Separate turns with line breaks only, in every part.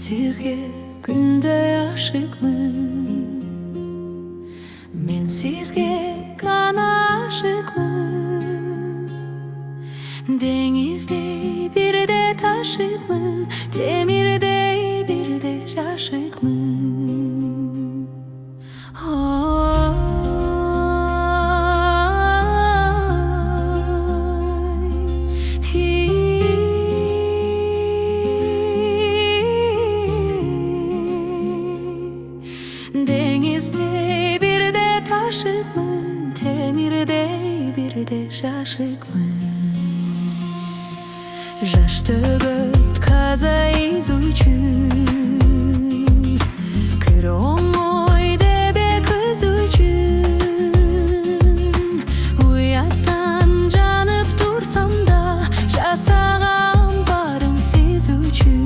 sizge күндөй ашыкмын. Мен sizge гана ашыкмын. Деңиздей бирде ташыкмын, темирдей бирде жашыкмын. Деңиздей бирде ташыкмын, темирдей бирде жашыкмын. Жаш төгөт каза из үчүн, кыр оңой дебе кыз үчүн. Уяттан жанып турсам да, жасаган барым сиз үчүн.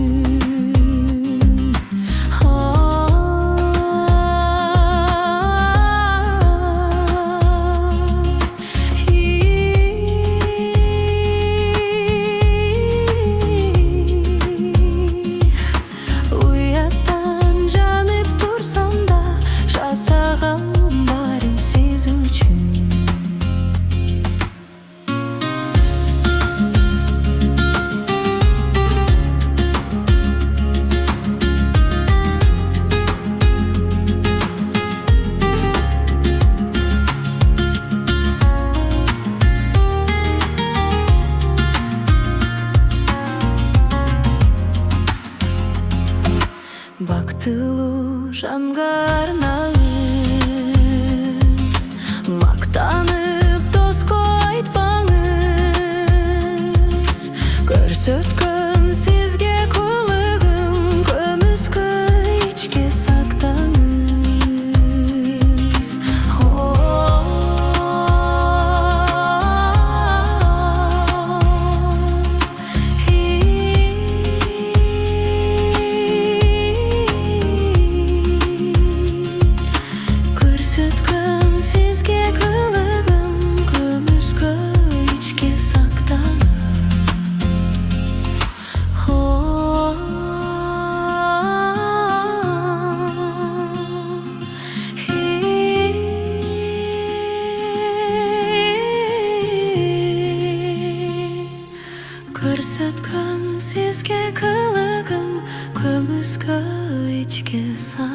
Бактылуу жанга арнаңыз, мактанып доско айтпаңыз. Көрсөткөн сизге кулугум, көмүскө ичке сактаңыз. Көрсөткөн сизге кылыгым, көмүскө ичке сактаңыз. Көрсөткөн сизге кылыгым, көмүскө ичке сактаңыз.